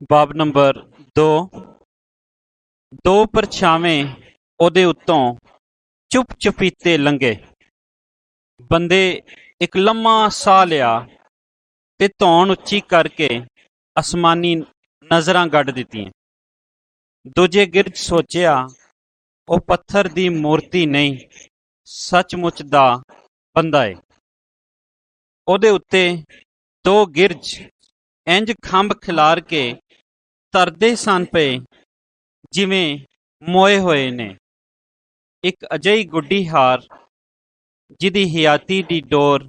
ਬਾਬ ਨੰਬਰ 2। ਦੋ ਪਰਛਾਵੇਂ ਉਹਦੇ ਉੱਤੋਂ ਚੁੱਪ ਚੁਪੀਤੇ ਲੰਘੇ। ਬੰਦੇ ਇੱਕ ਲੰਮਾ ਸਾਹ ਲਿਆ ਤੇ ਧੌਣ ਉੱਚੀ ਕਰਕੇ ਅਸਮਾਨੀ ਨਜ਼ਰਾਂ ਗੱਡ ਦਿੱਤੀਆਂ। ਦੂਜੇ ਗਿਰਜ ਸੋਚਿਆ, ਉਹ ਪੱਥਰ ਦੀ ਮੂਰਤੀ ਨਹੀਂ, ਸੱਚਮੁੱਚ ਦਾ ਬੰਦਾ ਏ। ਉਹਦੇ ਉੱਤੇ ਦੋ ਗਿਰਜ ਇੰਜ ਖੰਭ ਖਿਲਾਰ ਕੇ ਤਰਦੇ ਸਨ ਪਏ ਜਿਵੇਂ ਮੋਏ ਹੋਏ ਨੇ। ਇੱਕ ਅਜਿਹੀ ਗੁੱਡੀ ਹਾਰ ਜਿਹਦੀ ਹਯਾਤੀ ਦੀ ਡੋਰ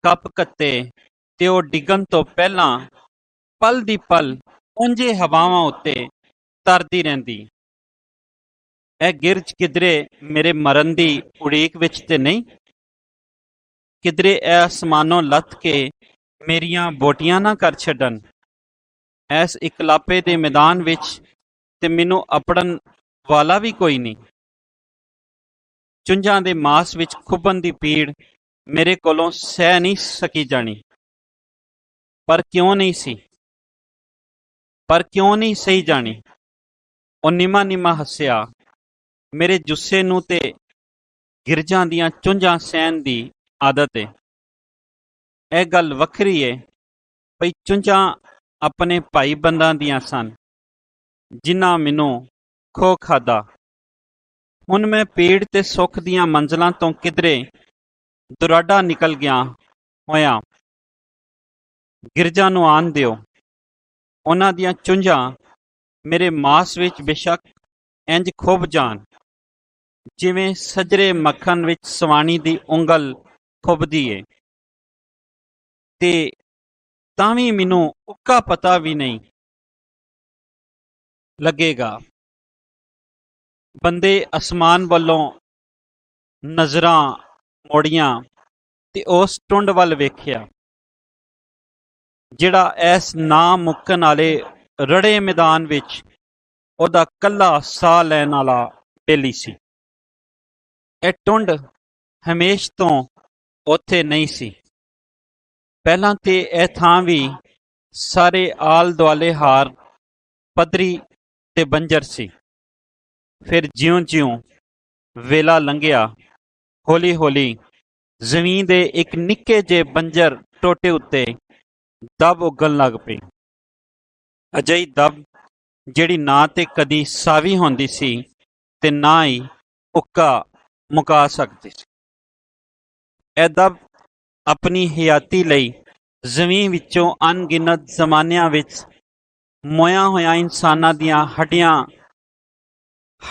ਕੱਪ ਕੱਤੇ ਤੇ ਉਹ ਡਿੱਗਣ ਤੋਂ ਪਹਿਲਾਂ ਪਲ ਦੀ ਪਲ ਉਂਝੇ ਹਵਾਵਾਂ ਉੱਤੇ ਤਰਦੀ ਰਹਿੰਦੀ। ਇਹ ਗਿਰਜ ਕਿਧਰੇ ਮੇਰੇ ਮਰਨ ਦੀ ਉਡੀਕ ਵਿੱਚ ਤੇ ਨਹੀਂ? ਕਿਧਰੇ ਇਹ ਅਸਮਾਨੋਂ ਲੱਥ ਕੇ ਮੇਰੀਆਂ ਬੋਟੀਆਂ ਨਾ ਕਰ ਛੱਡਣ। ਇਸ ਇਕਲਾਪੇ ਦੇ ਮੈਦਾਨ ਵਿੱਚ ਤੇ ਮੈਨੂੰ ਅਪੜਨ ਵਾਲਾ ਵੀ ਕੋਈ ਨਹੀਂ। ਚੁੰਝਾਂ ਦੇ ਮਾਸ ਵਿੱਚ ਖੁੱਭਣ ਦੀ ਪੀੜ ਮੇਰੇ ਕੋਲੋਂ ਸਹਿ ਨਹੀਂ ਸਕੀ ਜਾਣੀ। ਪਰ ਕਿਉਂ ਨਹੀਂ ਸਹੀ ਜਾਣੀ? ਉਹ ਨਿਮਾ ਹੱਸਿਆ। ਮੇਰੇ ਜੁੱਸੇ ਨੂੰ ਤੇ ਗਿਰਜਾਂ ਦੀਆਂ ਚੁੰਝਾਂ ਸਹਿਣ ਦੀ ਆਦਤ ਏ। ਇਹ ਗੱਲ ਵੱਖਰੀ ਏ ਬਈ ਚੁੰਝਾਂ ਆਪਣੇ ਭਾਈ ਬੰਦਾਂ ਦੀਆਂ ਸਨ ਜਿਨ੍ਹਾਂ ਮੈਨੂੰ ਖੋ ਖਾਦਾ। ਹੁਣ ਮੈਂ ਪੀੜ ਤੇ ਸੁੱਖ ਦੀਆਂ ਮੰਜ਼ਲਾਂ ਤੋਂ ਕਿਧਰੇ ਦੁਰਾਡਾ ਨਿਕਲ ਗਿਆ ਹੋਇਆ। ਗਿਰਜਾਂ ਨੂੰ ਆਣ ਦਿਓ। ਉਹਨਾਂ ਦੀਆਂ ਚੁੰਝਾਂ ਮੇਰੇ ਮਾਸ ਵਿੱਚ ਬੇਸ਼ੱਕ ਇੰਜ ਖੁੱਭ ਜਾਣ ਜਿਵੇਂ ਸਜਰੇ ਮੱਖਣ ਵਿੱਚ ਸਵਾਣੀ ਦੀ ਉਂਗਲ ਖੁੱਭਦੀ ਏ, ਤੇ ਤਾਂ ਵੀ ਮੈਨੂੰ ਉੱਕਾ ਪਤਾ ਵੀ ਨਹੀਂ ਲੱਗੇਗਾ। ਬੰਦੇ ਅਸਮਾਨ ਵੱਲੋਂ ਨਜ਼ਰਾਂ ਮੋੜੀਆਂ ਤੇ ਉਸ ਟੁੰਡ ਵੱਲ ਵੇਖਿਆ ਜਿਹੜਾ ਇਸ ਨਾ ਮੁੱਕਣ ਵਾਲੇ ਰੜੇ ਮੈਦਾਨ ਵਿੱਚ ਉਹਦਾ ਕੱਲਾ ਸਾਹ ਲੈਣ ਵਾਲਾ ਬੇਲੀ ਸੀ। ਇਹ ਟੁੰਡ ਹਮੇਸ਼ ਤੋਂ ਉੱਥੇ ਨਹੀਂ ਸੀ। ਪਹਿਲਾਂ ਤੇ ਇਹ ਥਾਂ ਵੀ ਸਾਰੇ ਆਲ ਦੁਆਲੇ ਹਾਰ ਪੱਧਰੀ ਤੇ ਬੰਜਰ ਸੀ। ਫਿਰ ਜਿਉਂ-ਜਿਉਂ ਵੇਲਾ ਲੰਘਿਆ, ਹੌਲੀ-ਹੌਲੀ ਜ਼ਮੀਨ ਦੇ ਇੱਕ ਨਿੱਕੇ ਜਿਹੇ ਬੰਜਰ ਟੋਟੇ ਉੱਤੇ ਦਬ ਉੱਗਣ ਲੱਗ ਪਈ। ਅਜਿਹੀ ਦਬ ਜਿਹੜੀ ਨਾ ਤੇ ਕਦੀ ਸਾਵੀ ਹੁੰਦੀ ਸੀ ਤੇ ਨਾ ਹੀ ਉੱਕਾ ਮੁਕਾ ਸਕਦੀ ਸੀ। ਇਹ ਦਬ ਆਪਣੀ ਹਯਾਤੀ ਲਈ ਜ਼ਮੀਨ ਵਿੱਚੋਂ ਅਣਗਿਣਤ ਜ਼ਮਾਨਿਆਂ ਵਿੱਚ ਮੋਇਆ ਹੋਇਆ ਇਨਸਾਨਾਂ ਦੀਆਂ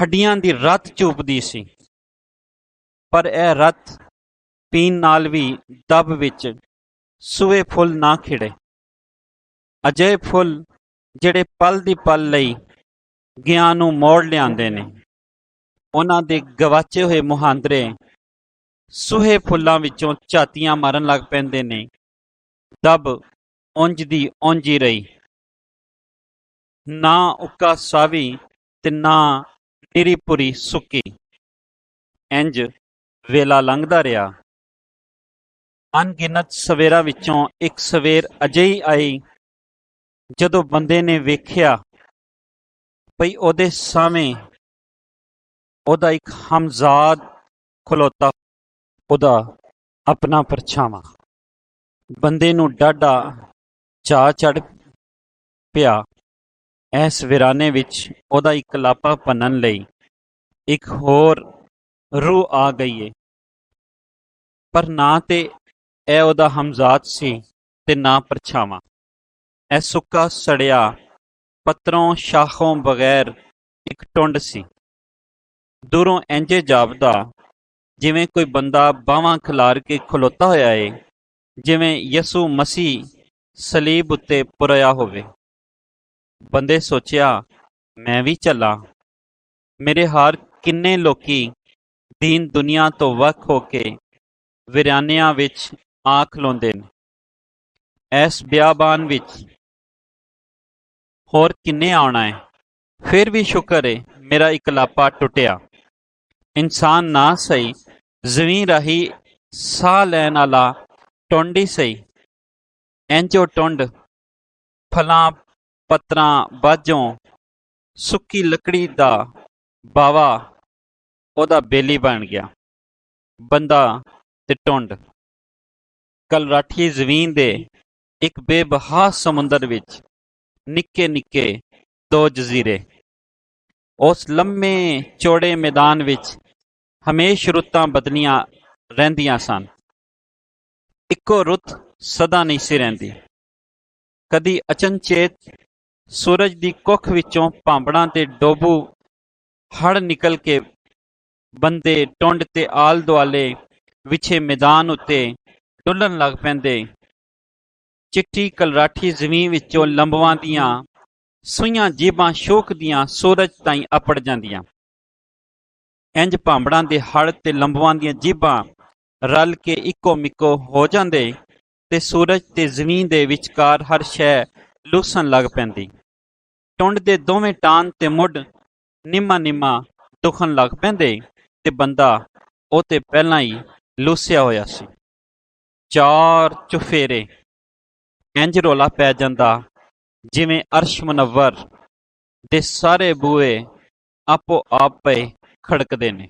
ਹੱਡੀਆਂ ਦੀ ਰੱਤ ਚੂਪਦੀ ਸੀ। ਪਰ ਇਹ ਰੱਤ ਪੀਣ ਨਾਲ ਵੀ ਦਬ ਵਿੱਚ ਸੂਹੇ ਫੁੱਲ ਨਾ ਖਿੜੇ। ਅਜਿਹੇ ਫੁੱਲ ਜਿਹੜੇ ਪਲ ਦੀ ਪਲ ਲਈ ਗਿਆਨ ਨੂੰ ਮੋੜ ਲਿਆਉਂਦੇ ਨੇ। ਉਹਨਾਂ ਦੇ ਗਵਾਚੇ ਹੋਏ ਮੁਹਾਂਦਰੇ ਸੂਹੇ ਫੁੱਲਾਂ ਵਿੱਚੋਂ ਝਾਤੀਆਂ ਮਾਰਨ ਲੱਗ ਪੈਂਦੇ ਨੇ। ਦਬ ਉਂਝ ਦੀ ਉਂਝ ਹੀ ਰਹੀ, ਨਾ ਉੱਕਾ ਸਾਵੀ ਤੇ ਨਾ ਨਿਰੀਪੁਰੀ ਸੁੱਕੀ। ਇੰਝ ਵੇਲਾ ਲੰਘਦਾ ਰਿਹਾ। ਅਣਗਿਣਤ ਸਵੇਰਾਂ ਵਿੱਚੋਂ ਇੱਕ ਸਵੇਰ ਅਜਿਹੀ ਆਈ ਜਦੋਂ ਬੰਦੇ ਨੇ ਵੇਖਿਆ ਭਈ ਉਹਦੇ ਸਾਹਮਣੇ ਉਹਦਾ ਇੱਕ ਹਮਜ਼ਾਦ ਖਲੋਤਾ, ਉਹਦਾ ਆਪਣਾ ਪਰਛਾਵਾਂ। ਬੰਦੇ ਨੂੰ ਡਾਢਾ ਚਾਅ ਚੜ੍ਹ ਪਿਆ। ਇਸ ਵੀਰਾਨੇ ਵਿੱਚ ਉਹਦਾ ਇਕਲਾਪਾ ਭੰਨਣ ਲਈ ਇੱਕ ਹੋਰ ਰੂਹ ਆ ਗਈ ਏ। ਪਰ ਨਾ ਤੇ ਇਹ ਉਹਦਾ ਹਮਜ਼ਾਦ ਸੀ ਤੇ ਨਾ ਪਰਛਾਵਾਂ। ਇਹ ਸੁੱਕਾ ਸੜਿਆ ਪੱਤਰੋਂ ਸ਼ਾਖੋਂ ਬਗੈਰ ਇੱਕ ਟੁੰਡ ਸੀ। ਦੂਰੋਂ ਇੰਝੇ ਜਾਪਦਾ ਜਿਵੇਂ ਕੋਈ ਬੰਦਾ ਬਾਹਾਂ ਖਿਲਾਰ ਕੇ ਖਲੋਤਾ ਹੋਇਆ ਏ, ਜਿਵੇਂ ਯਸੂ ਮਸੀਹ ਸਲੀਬ ਉੱਤੇ ਪੁਰਿਆ ਹੋਵੇ। ਬੰਦੇ ਸੋਚਿਆ, ਮੈਂ ਵੀ ਚੱਲਾਂ। ਮੇਰੇ ਹਾਰ ਕਿੰਨੇ ਲੋਕੀ ਦੀਨ ਦੁਨੀਆ ਤੋਂ ਵੱਖ ਹੋ ਕੇ ਵਿਰਾਨਿਆਂ ਵਿੱਚ ਆ ਖਲੋਂਦੇ ਨੇ। ਇਸ ਬਿਆਬਾਨ ਵਿੱਚ ਹੋਰ ਕਿੰਨੇ ਆਉਣਾ ਹੈ। ਫਿਰ ਵੀ ਸ਼ੁਕਰ ਏ ਮੇਰਾ ਇਕਲਾਪਾ ਟੁੱਟਿਆ। ਇਨਸਾਨ ਨਾ ਸਹੀ, ਜ਼ਮੀਨ ਰਾਹੀਂ ਸਾਹ ਲੈਣ ਵਾਲਾ ਟੁੰਡ ਹੀ ਸਹੀ। ਇੰਝ ਉਹ ਟੁੰਡ ਫਲਾਂ ਪੱਤਰਾਂ ਬਾਝੋਂ ਸੁੱਕੀ ਲੱਕੜੀ ਦਾ ਬਾਵਾ ਉਹਦਾ ਬੇਲੀ ਬਣ ਗਿਆ। ਬੰਦਾ ਤੇ ਟੁੰਡ ਕਲਰਾਠੀ ਜ਼ਮੀਨ ਦੇ ਇੱਕ ਬੇਬਹਾ ਸਮੁੰਦਰ ਵਿੱਚ ਨਿੱਕੇ ਨਿੱਕੇ ਦੋ ਜਜ਼ੀਰੇ। ਉਸ ਲੰਮੇ ਚੌੜੇ ਮੈਦਾਨ ਵਿੱਚ ਹਮੇਸ਼ ਰੁੱਤਾਂ ਬਦਲੀਆਂ ਰਹਿੰਦੀਆਂ ਸਨ। ਇੱਕੋ ਰੁੱਤ ਸਦਾ ਨਹੀਂ ਸੀ ਰਹਿੰਦੀ। ਕਦੀ ਅਚਨਚੇਤ ਸੂਰਜ ਦੀ ਕੁੱਖ ਵਿੱਚੋਂ ਭਾਂਬੜਾਂ ਤੇ ਡੋਬੂ ਹੜ ਨਿਕਲ ਕੇ ਬੰਦੇ ਟੁੰਡ ਤੇ ਆਲ ਦੁਆਲੇ ਵਿਛੇ ਮੈਦਾਨ ਉੱਤੇ ਡੁੱਲਣ ਲੱਗ ਪੈਂਦੇ। ਚਿੱਟੀ ਕਲਰਾਠੀ ਜ਼ਮੀਨ ਵਿੱਚੋਂ ਲੰਬਵਾਂ ਦੀਆਂ ਸੂਈਆਂ ਜੀਭਾਂ ਸ਼ੋਕ ਦੀਆਂ ਸੂਰਜ ਤਾਈਂ ਅੱਪੜ ਜਾਂਦੀਆਂ। ਇੰਜ ਭਾਂਬੜਾਂ ਦੇ ਹੜ ਤੇ ਲੰਬਵਾਂ ਦੀਆਂ ਜੀਭਾਂ ਰਲ ਕੇ ਇੱਕੋ ਮਿੱਕੋ ਹੋ ਜਾਂਦੇ ਤੇ ਸੂਰਜ ਤੇ ਜ਼ਮੀਨ ਦੇ ਵਿਚਕਾਰ ਹਰ ਸ਼ੈ ਲੂਸਣ ਲੱਗ ਪੈਂਦੀ। ਟੁੰਡ ਦੇ ਦੋਵੇਂ ਟਾਨ ਤੇ ਮੁੱਢ ਨਿੰਮਾ ਨਿੰਮਾ ਦੁਖਣ ਲੱਗ ਪੈਂਦੇ ਤੇ ਬੰਦਾ ਉਹ ਤੇ ਪਹਿਲਾਂ ਹੀ ਲੂਸਿਆ ਹੋਇਆ ਸੀ। ਚਾਰ ਚੁਫੇਰੇ ਇੰਜ ਰੌਲਾ ਪੈ ਜਾਂਦਾ ਜਿਵੇਂ ਅਰਸ਼ ਮੁਨੱਵਰ ਦੇ ਸਾਰੇ ਬੂਹੇ ਆਪੋ ਆਪ ਪਏ ਖੜਕਦੇ ਨੇ।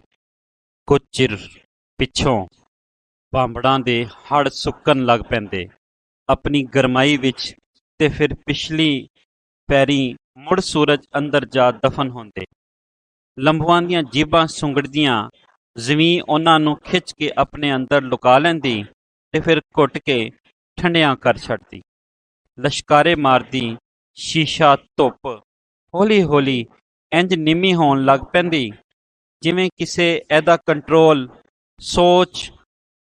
ਕੁਝ ਚਿਰ ਪਿੱਛੋਂ ਭਾਂਬੜਾਂ ਦੇ ਹੜ ਸੁੱਕਣ ਲੱਗ ਪੈਂਦੇ ਆਪਣੀ ਗਰਮਾਈ ਵਿੱਚ ਤੇ ਫਿਰ ਪਿਛਲੀ ਪੈਰੀ ਮੁੜ ਸੂਰਜ ਅੰਦਰ ਜਾ ਦਫਨ ਹੁੰਦੇ। ਲੰਬੂਆਂ ਦੀਆਂ ਜੀਭਾਂ ਸੁੰਗੜਦੀਆਂ ਜ਼ਮੀਨ ਉਹਨਾਂ ਨੂੰ ਖਿੱਚ ਕੇ ਆਪਣੇ ਅੰਦਰ ਲੁਕਾ ਲੈਂਦੀ ਤੇ ਫਿਰ ਘੁੱਟ ਕੇ ਠੰਡਿਆਂ ਕਰ ਛੱਡਦੀ। ਲਸ਼ਕਾਰੇ ਮਾਰਦੀ ਸ਼ੀਸ਼ਾ ਧੁੱਪ ਹੌਲੀ ਹੌਲੀ ਇੰਜ ਨਿੰਮੀ ਹੋਣ ਲੱਗ ਪੈਂਦੀ ਜਿਵੇਂ ਕਿਸੇ ਇਹਦਾ ਕੰਟਰੋਲ ਸੋਚ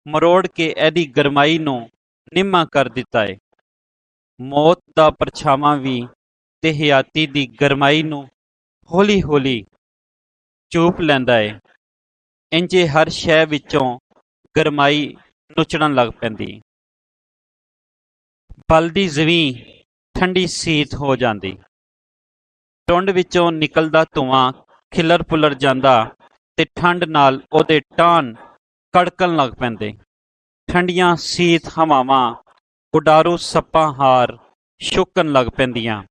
ਮਰੋੜ ਕੇ ਇਹਦੀ ਗਰਮਾਈ ਨੂੰ ਨਿੰਮਾ ਕਰ ਦਿੱਤਾ ਏ। ਮੌਤ ਦਾ ਪਰਛਾਵਾਂ ਵੀ ਤੇ ਹਯਾਤੀ ਦੀ ਗਰਮਾਈ ਨੂੰ ਹੌਲੀ ਹੌਲੀ ਚੂਪ ਲੈਂਦਾ ਏ। ਇੰਜੇ ਹਰ ਸ਼ੈ ਵਿੱਚੋਂ ਗਰਮਾਈ ਨੁਚੜਨ ਲੱਗ ਪੈਂਦੀ। ਬਲਦੀ ਜ਼ਮੀਨ ਠੰਡੀ ਸੀਤ ਹੋ ਜਾਂਦੀ। ਟੁੰਡ ਵਿੱਚੋਂ ਨਿਕਲਦਾ ਧੂੰਆਂ ਖਿਲਰ ਪੁਲਰ ਜਾਂਦਾ ਤੇ ਠੰਡ ਨਾਲ ਉਹਦੇ ਟਾਨ ਕੜਕਣ ਲੱਗ ਪੈਂਦੇ। ਠੰਡੀਆਂ ਸੀਤ ਹਵਾਵਾਂ ਉਡਾਰੂ ਸੱਪਾਂ ਹਾਰ ਸ਼ੁਕਣ ਲੱਗ ਪੈਂਦੀਆਂ।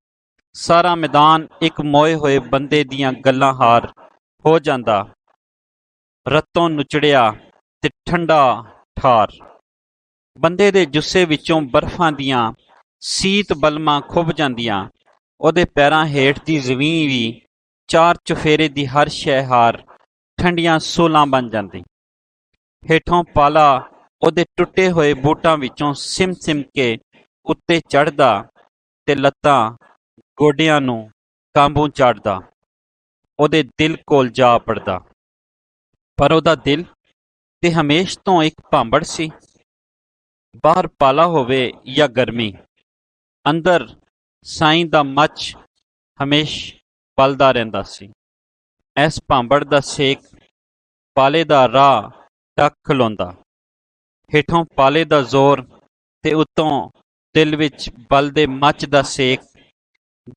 ਸਾਰਾ ਮੈਦਾਨ ਇੱਕ ਮੋਏ ਹੋਏ ਬੰਦੇ ਦੀਆਂ ਗੱਲਾਂ ਹਾਰ ਹੋ ਜਾਂਦਾ। ਰਤੋਂ ਨੁਚੜਿਆ ਤੇ ਠੰਡਾ ਠਾਰ ਬੰਦੇ ਦੇ ਜੁੱਸੇ ਵਿੱਚੋਂ ਬਰਫਾਂ ਦੀਆਂ ਸੀਤ ਬਲਮਾਂ ਖੁੱਭ ਜਾਂਦੀਆਂ। ਉਹਦੇ ਪੈਰਾਂ ਹੇਠ ਦੀ ਜ਼ਮੀਨ ਵੀ ਚਾਰ ਚੁਫੇਰੇ ਦੀ ਹਰ ਸ਼ੈ ਹਾਰ ਠੰਡੀਆਂ ਸੋਲਾਂ ਬਣ ਜਾਂਦੀ। ਹੇਠੋਂ ਪਾਲਾ ਉਹਦੇ ਟੁੱਟੇ ਹੋਏ ਬੂਟਾਂ ਵਿੱਚੋਂ ਸਿਮ ਸਿਮ ਕੇ ਉੱਤੇ ਚੜ੍ਹਦਾ ਤੇ ਲੱਤਾਂ ਗੋਡਿਆਂ ਨੂੰ ਕਾਂਬੂ ਚਾੜਦਾ। ਉਹਦੇ ਦਿਲ ਕੋਲ ਜਾ ਪੜਦਾ। ਪਰ ਉਹਦਾ ਦਿਲ ਤੇ ਹਮੇਸ਼ ਤੋਂ ਇੱਕ ਭਾਂਬੜ ਸੀ। ਬਾਹਰ ਪਾਲਾ ਹੋਵੇ ਜਾਂ ਗਰਮੀ, ਅੰਦਰ ਸਾਈਂ ਦਾ ਮੱਚ ਹਮੇਸ਼ ਬਲਦਾ ਰਹਿੰਦਾ ਸੀ। ਇਸ ਭਾਂਬੜ ਦਾ ਸੇਕ ਪਾਲੇ ਦਾ ਰਾਹ ਢੱਕ ਖਲੋਂਦਾ। ਹੇਠੋਂ ਪਾਲੇ ਦਾ ਜ਼ੋਰ ਤੇ ਉੱਤੋਂ ਦਿਲ ਵਿੱਚ ਬਲਦੇ ਮੱਚ ਦਾ ਸੇਕ,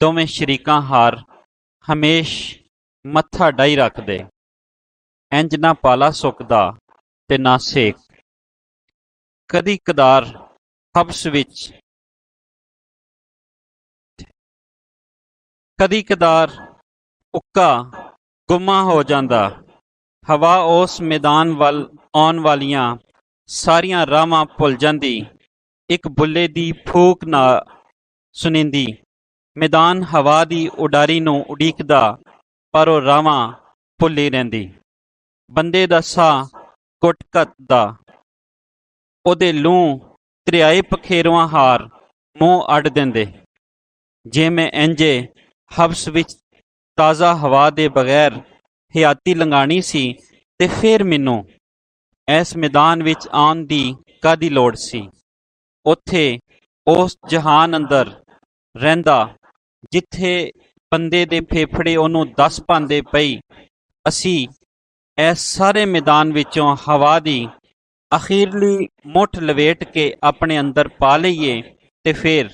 ਦੋਵੇਂ ਸ਼ਰੀਕਾਂ ਹਾਰ ਹਮੇਸ਼ ਮੱਥਾ ਡਾਈ ਰੱਖਦੇ। ਇੰਜ ਨਾ ਪਾਲਾ ਸੁੱਕਦਾ ਤੇ ਨਾ ਸੇਕ। ਕਦੀ ਕਦਾਰ ਹਬਸ ਵਿੱਚ ਕਦੀ ਕਦਾਰ ਉੱਕਾ ਗੁੰਮਾ ਹੋ ਜਾਂਦਾ। ਹਵਾ ਉਸ ਮੈਦਾਨ ਵੱਲ ਆਉਣ ਵਾਲੀਆਂ ਸਾਰੀਆਂ ਰਾਹਾਂ ਭੁੱਲ ਜਾਂਦੀ। ਇੱਕ ਬੁੱਲੇ ਦੀ ਫੂਕ ਨਾ ਸੁਣੀਂਦੀ। ਮੈਦਾਨ ਹਵਾ ਦੀ ਉਡਾਰੀ ਨੂੰ ਉਡੀਕਦਾ ਪਰ ਉਹ ਰਾਹਾਂ ਭੁੱਲੀ ਰਹਿੰਦੀ। ਬੰਦੇ ਦਾ ਸਾਹ ਘੁੱਟ ਘੱਟਦਾ। ਉਹਦੇ ਲੂੰ ਤਰਿਆਏ ਪਖੇਰੂਆਂ ਹਾਰ ਮੂੰਹ ਅੱਡ ਦਿੰਦੇ। ਜੇ ਮੈਂ ਇੰਜੇ ਹਬਸ ਵਿੱਚ ਤਾਜ਼ਾ ਹਵਾ ਦੇ ਬਗੈਰ ਹਯਾਤੀ ਲੰਘਾਣੀ ਸੀ ਤੇ ਫਿਰ ਮੈਨੂੰ ਇਸ ਮੈਦਾਨ ਵਿੱਚ ਆਉਣ ਦੀ ਕਾਹਦੀ ਲੋੜ ਸੀ। ਉੱਥੇ ਉਸ ਜਹਾਨ ਅੰਦਰ ਰਹਿੰਦਾ ਜਿੱਥੇ ਬੰਦੇ ਦੇ ਫੇਫੜੇ ਉਹਨੂੰ ਦੱਸ ਪਾਉਂਦੇ ਪਈ ਅਸੀਂ ਇਸ ਸਾਰੇ ਮੈਦਾਨ ਵਿੱਚੋਂ ਹਵਾ ਦੀ ਅਖੀਰਲੀ ਮੁੱਠ ਲਵੇਟ ਕੇ ਆਪਣੇ ਅੰਦਰ ਪਾ ਲਈਏ ਤੇ ਫਿਰ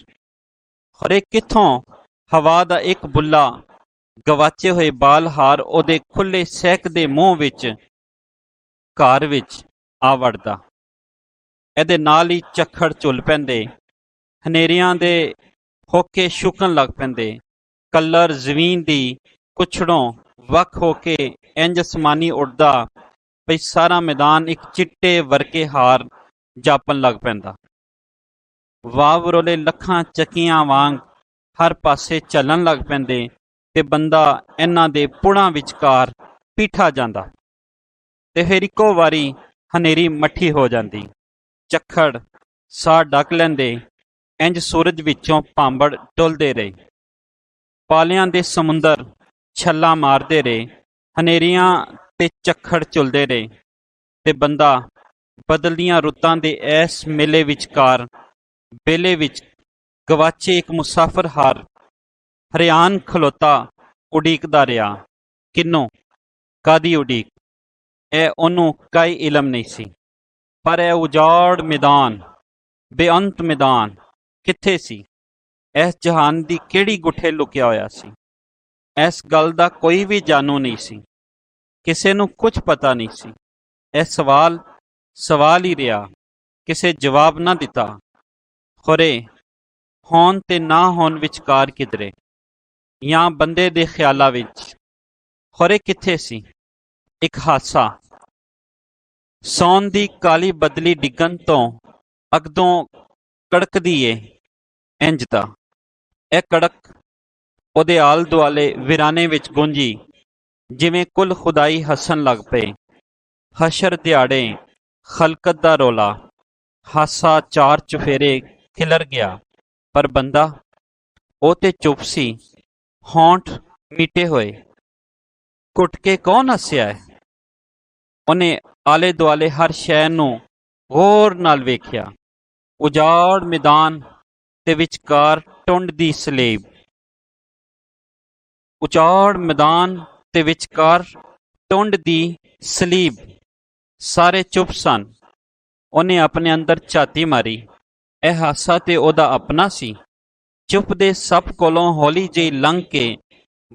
ਖਰੇ ਕਿੱਥੋਂ ਹਵਾ ਦਾ ਇੱਕ ਬੁੱਲਾ ਗਵਾਚੇ ਹੋਏ ਬਾਲ ਹਾਰ ਉਹਦੇ ਖੁੱਲੇ ਸਹਿਕਦੇ ਮੂੰਹ ਵਿੱਚ ਘਰ ਵਿੱਚ ਆ ਵੜਦਾ। ਇਹਦੇ ਨਾਲ ਹੀ ਝੱਖੜ ਝੁੱਲ ਪੈਂਦੇ। ਹਨੇਰੀਆਂ ਦੇ ਹੋਕੇ ਛੁਕਣ ਲੱਗ ਪੈਂਦੇ। ਕਲਰ ਜ਼ਮੀਨ ਦੀ ਕੁਛੜੋਂ ਵੱਖ ਹੋ ਕੇ ਇੰਜ ਅਸਮਾਨੀ ਉੱਡਦਾ ਬਈ ਸਾਰਾ ਮੈਦਾਨ ਇੱਕ ਚਿੱਟੇ ਵਰਕੇ ਹਾਰ ਜਾਪਣ ਲੱਗ ਪੈਂਦਾ। ਵਾਵਰੋਲੇ ਲੱਖਾਂ ਚੱਕੀਆਂ ਵਾਂਗ ਹਰ ਪਾਸੇ ਚੱਲਣ ਲੱਗ ਪੈਂਦੇ ਤੇ ਬੰਦਾ ਇਹਨਾਂ ਦੇ ਪੁੜਾਂ ਵਿਚਕਾਰ ਪੀਠਾ ਜਾਂਦਾ ਤੇ ਫਿਰ ਇੱਕੋ ਵਾਰੀ ਹਨੇਰੀ ਮੱਠੀ ਹੋ ਜਾਂਦੀ। ਝੱਖੜ ਸਾਹ ਡੱਕ ਲੈਂਦੇ। ਇੰਜ ਸੂਰਜ ਵਿੱਚੋਂ ਭਾਂਬੜ ਡੁੱਲਦੇ ਰਹੇ। ਪਾਲਿਆਂ ਦੇ ਸਮੁੰਦਰ ਛੱਲਾ ਮਾਰਦੇ ਰਹੇ। ਹਨੇਰੀਆਂ ਤੇ ਝੱਖੜ ਝੁੱਲਦੇ ਰਹੇ ਤੇ ਬੰਦਾ ਬਦਲਦੀਆਂ ਰੁੱਤਾਂ ਦੇ ਇਸ ਮੇਲੇ ਵਿਚਕਾਰ ਬੇਲੇ ਵਿੱਚ ਗਵਾਚੇ ਇੱਕ ਮੁਸਾਫਰ ਹਰਿਆਣ ਖਲੋਤਾ ਉਡੀਕਦਾ ਰਿਹਾ। ਕਿੰਨੋਂ? ਕਾਦੀ ਉਡੀਕ? ਇਹ ਉਹਨੂੰ ਕੋਈ ਇਲਮ ਨਹੀਂ ਸੀ। ਪਰ ਇਹ ਉਜਾੜ ਮੈਦਾਨ, ਬੇਅੰਤ ਮੈਦਾਨ ਕਿੱਥੇ ਸੀ? ਇਸ ਜਹਾਨ ਦੀ ਕਿਹੜੀ ਗੁੱਠੇ ਲੁਕਿਆ ਹੋਇਆ ਸੀ? ਇਸ ਗੱਲ ਦਾ ਕੋਈ ਵੀ ਜਾਣੂ ਨਹੀਂ ਸੀ। ਕਿਸੇ ਨੂੰ ਕੁਝ ਪਤਾ ਨਹੀਂ ਸੀ। ਇਹ ਸਵਾਲ ਹੀ ਰਿਹਾ। ਕਿਸੇ ਜਵਾਬ ਨਾ ਦਿੱਤਾ। ਖੁਰੇ ਹੋਣ ਤੇ ਨਾ ਹੋਣ ਵਿਚਕਾਰ ਕਿਧਰੇ, ਜਾਂ ਬੰਦੇ ਦੇ ਖਿਆਲਾਂ ਵਿੱਚ ਖੁਰੇ ਕਿੱਥੇ ਸੀ? ਇੱਕ ਹਾਦਸਾ। ਸੌਣ ਦੀ ਕਾਲੀ ਬਦਲੀ ਡਿੱਗਣ ਤੋਂ ਅਗਦੋਂ ਕੜਕਦੀ ਏ ਇੰਜ ਤਾਂ ਇਹ ਕੜਕ ਉਹਦੇ ਆਲ ਦੁਆਲੇ ਵਿਰਾਨੇ ਵਿੱਚ ਗੂੰਜੀ ਜਿਵੇਂ ਕੁੱਲ ਖੁਦਾਈ ਹੱਸਣ ਲੱਗ ਪਏ। ਹਸ਼ਰ ਦਿਹਾੜੇ, ਖਲਕਤ ਦਾ ਰੌਲਾ, ਹਾਸਾ ਚਾਰ ਚੁਫੇਰੇ ਖਿਲਰ ਗਿਆ। ਪਰ ਬੰਦਾ ਉਹ ਤੇ ਚੁੱਪ ਸੀ, ਹੋਂਠ ਮੀਟੇ ਹੋਏ। ਘੁੱਟ ਕੇ ਕੌਣ ਹੱਸਿਆ ਹੈ? ਉਹਨੇ ਆਲੇ ਦੁਆਲੇ ਹਰ ਸ਼ੈ ਨੂੰ ਗੌਰ ਨਾਲ ਵੇਖਿਆ। ਉਜਾੜ ਮੈਦਾਨ ਦੇ ਵਿਚਕਾਰ ਟੁੰਡ ਦੀ ਸਲੇਬ। ਉਜਾੜ ਮੈਦਾਨ ਦੇ ਵਿਚਕਾਰ ਟੁੰਡ ਦੀ ਸਲੀਬ। ਸਾਰੇ ਚੁੱਪ ਸਨ। ਉਹਨੇ ਆਪਣੇ ਅੰਦਰ ਝਾਤੀ ਮਾਰੀ। ਇਹ ਹਾਸਾ ਤੇ ਉਹਦਾ ਆਪਣਾ ਸੀ। ਚੁੱਪ ਦੇ ਸੱਪ ਕੋਲੋਂ ਹੌਲੀ ਜਿਹੀ ਲੰਘ ਕੇ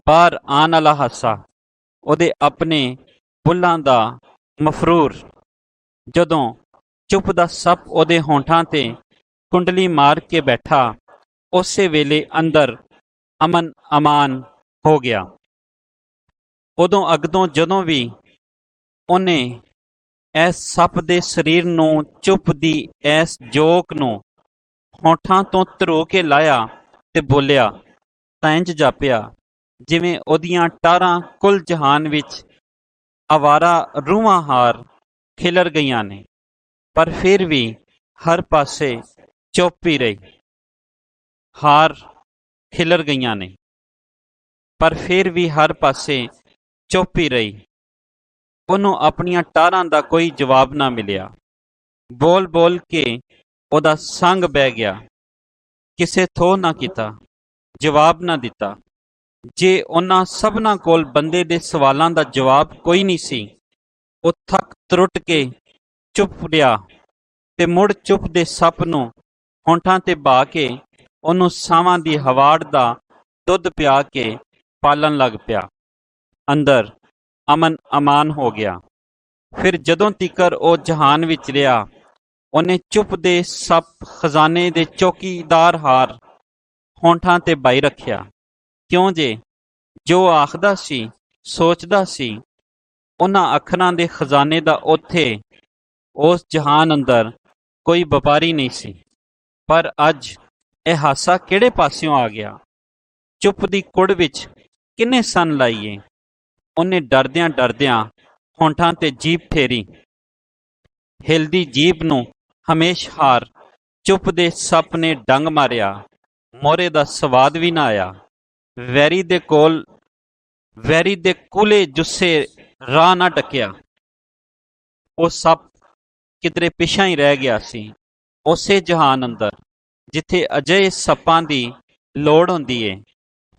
ਬਾਹਰ ਆਉਣ ਵਾਲਾ ਹਾਸਾ ਉਹਦੇ ਆਪਣੇ ਬੁੱਲ੍ਹਾਂ ਦਾ ਮਫਰੂਰ। ਜਦੋਂ ਚੁੱਪ ਦਾ ਸੱਪ ਉਹਦੇ ਹੋਂਠਾਂ ਤੇ ਕੁੰਡਲੀ ਮਾਰ ਕੇ ਬੈਠਾ, ਉਸੇ ਵੇਲੇ ਅੰਦਰ ਅਮਨ ਅਮਾਨ ਹੋ ਗਿਆ। ਉਦੋਂ ਅਗਦੋਂ ਜਦੋਂ ਵੀ ਉਹਨੇ ਇਸ ਸੱਪ ਦੇ ਸਰੀਰ ਨੂੰ, ਚੁੱਪ ਦੀ ਇਸ ਜੋਕ ਨੂੰ ਹੋਂਠਾਂ ਤੋਂ ਧਰੋ ਕੇ ਲਾਇਆ ਤੇ ਬੋਲਿਆ ਤਾਂ ਇੰਜ ਜਾਪਿਆ ਜਿਵੇਂ ਉਹਦੀਆਂ ਟਾਰਾਂ ਕੁੱਲ ਜਹਾਨ ਵਿੱਚ ਆਵਾਰਾ ਰੂਹਾਂ ਹਾਰ ਖਿਲਰ ਗਈਆਂ ਨੇ। ਪਰ ਫਿਰ ਵੀ ਹਰ ਪਾਸੇ ਚੁੱਪ ਹੀ ਰਹੀ। ਹਾਰ ਖਿਲਰ ਗਈਆਂ ਨੇ ਪਰ ਫਿਰ ਵੀ ਹਰ ਪਾਸੇ ਚੁੱਪ ਹੀ ਰਹੀ। ਉਹਨੂੰ ਆਪਣੀਆਂ ਟਾਰਾਂ ਦਾ ਕੋਈ ਜਵਾਬ ਨਾ ਮਿਲਿਆ। ਬੋਲ ਬੋਲ ਕੇ ਉਹਦਾ ਸੰਗ ਬਹਿ ਗਿਆ। ਕਿਸੇ ਥੋ ਨਾ ਕੀਤਾ, ਜਵਾਬ ਨਾ ਦਿੱਤਾ। ਜੇ ਉਹਨਾਂ ਸਭਨਾਂ ਕੋਲ ਬੰਦੇ ਦੇ ਸਵਾਲਾਂ ਦਾ ਜਵਾਬ ਕੋਈ ਨਹੀਂ ਸੀ, ਉਹ ਥੱਕ ਤਰੁੱਟ ਕੇ ਚੁੱਪ ਰਿਹਾ ਤੇ ਮੁੜ ਚੁੱਪ ਦੇ ਸੱਪ ਨੂੰ ਹੋਂਠਾਂ ਤੇ ਬਹਾ ਕੇ ਉਹਨੂੰ ਸਾਵਾਂ ਦੀ ਹਵਾੜ ਦਾ ਦੁੱਧ ਪਿਆ ਕੇ ਪਾਲਣ ਲੱਗ ਪਿਆ। ਅੰਦਰ ਅਮਨ ਅਮਾਨ ਹੋ ਗਿਆ। ਫਿਰ ਜਦੋਂ ਤੀਕਰ ਉਹ ਜਹਾਨ ਵਿੱਚ ਰਿਹਾ, ਉਹਨੇ ਚੁੱਪ ਦੇ ਸੱਪ ਖਜ਼ਾਨੇ ਦੇ ਚੌਕੀਦਾਰ ਹਾਰ ਹੋਂਠਾਂ ਤੇ ਬਾਈ ਰੱਖਿਆ। ਕਿਉਂ ਜੇ ਜੋ ਆਖਦਾ ਸੀ, ਸੋਚਦਾ ਸੀ, ਉਹਨਾਂ ਅੱਖਰਾਂ ਦੇ ਖਜ਼ਾਨੇ ਦਾ ਉੱਥੇ ਉਸ ਜਹਾਨ ਅੰਦਰ ਕੋਈ ਵਪਾਰੀ ਨਹੀਂ ਸੀ। ਪਰ ਅੱਜ ਇਹ ਹਾਸਾ ਕਿਹੜੇ ਪਾਸਿਓਂ ਆ ਗਿਆ? ਚੁੱਪ ਦੀ ਕੁੜ ਵਿੱਚ ਕਿੰਨੇ ਸੰਨ ਲਾਈਏ? ਉਹਨੇ ਡਰਦਿਆਂ ਡਰਦਿਆਂ ਹੋਂਠਾਂ ਤੇ ਜੀਭ ਫੇਰੀ। ਹਿਲਦੀ ਜੀਭ ਨੂੰ ਹਮੇਸ਼ਾਰ ਚੁੱਪ ਦੇ ਸੱਪ ਨੇ ਡੰਗ ਮਾਰਿਆ। ਮੋਹਰੇ ਦਾ ਸਵਾਦ ਵੀ ਨਾ ਆਇਆ। ਵੈਰੀ ਦੇ ਕੂਲੇ ਜੁੱਸੇ ਰਾਹ ਨਾ ਡੱਕਿਆ। ਉਹ ਸੱਪ ਕਿਧਰੇ ਪਿਛਾਂ ਹੀ ਰਹਿ ਗਿਆ ਸੀ, ਉਸੇ ਜਹਾਨ ਅੰਦਰ ਜਿੱਥੇ ਅਜਿਹੇ ਸੱਪਾਂ ਦੀ ਲੋੜ ਹੁੰਦੀ ਏ।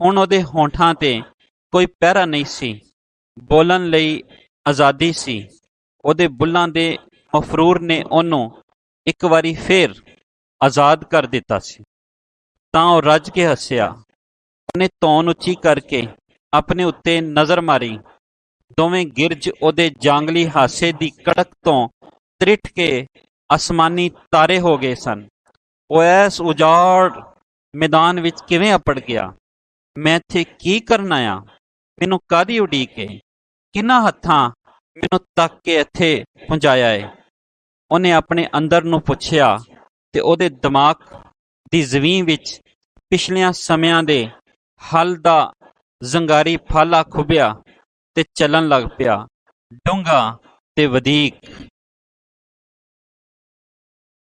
ਹੁਣ ਉਹਦੇ ਹੋਂਠਾਂ ਤੇ ਕੋਈ ਪਹਿਰਾ ਨਹੀਂ ਸੀ। ਬੋਲਣ ਲਈ ਆਜ਼ਾਦੀ ਸੀ। ਉਹਦੇ ਬੁੱਲ੍ਹਾਂ ਦੇ ਮਫਰੂਰ ਨੇ ਉਹਨੂੰ ਇੱਕ ਵਾਰੀ ਫੇਰ ਆਜ਼ਾਦ ਕਰ ਦਿੱਤਾ ਸੀ। ਤਾਂ ਉਹ ਰੱਜ ਕੇ ਹੱਸਿਆ। ਉਹਨੇ ਧੌਣ ਉੱਚੀ ਕਰਕੇ ਆਪਣੇ ਉੱਤੇ ਨਜ਼ਰ ਮਾਰੀ। ਦੋਵੇਂ ਗਿਰਜ ਉਹਦੇ ਜਾਂਗਲੀ ਹਾਸੇ ਦੀ ਕੜਕ ਤੋਂ ਤ੍ਰਿਠ ਕੇ ਅਸਮਾਨੀ ਤਾਰੇ ਹੋ ਗਏ ਸਨ। ਉਹ ਐਸ ਉਜਾੜ ਮੈਦਾਨ ਵਿੱਚ ਕਿਵੇਂ ਅਪੜ ਗਿਆ? ਮੈਂ ਇੱਥੇ ਕੀ ਕਰਨ ਆਇਆ? ਮੈਨੂੰ ਕਾਹਦੀ ਉਡੀਕ ਏ? ਕਿਹਨਾਂ ਹੱਥਾਂ ਮੈਨੂੰ ਤੱਕ ਕੇ ਇੱਥੇ ਪਹੁੰਚਾਇਆ ਏ? ਉਹਨੇ ਆਪਣੇ ਅੰਦਰ ਨੂੰ ਪੁੱਛਿਆ ਤੇ ਉਹਦੇ ਦਿਮਾਗ ਦੀ ਜ਼ਮੀਨ ਵਿੱਚ ਪਿਛਲਿਆਂ ਸਮਿਆਂ ਦੇ ਹੱਲ ਦਾ ਜ਼ੰਗਾਰੀ ਫਾਲਾ ਖੁੱਭਿਆ ਤੇ ਚੱਲਣ ਲੱਗ ਪਿਆ, ਡੂੰਘਾ ਤੇ ਵਧੀਕ।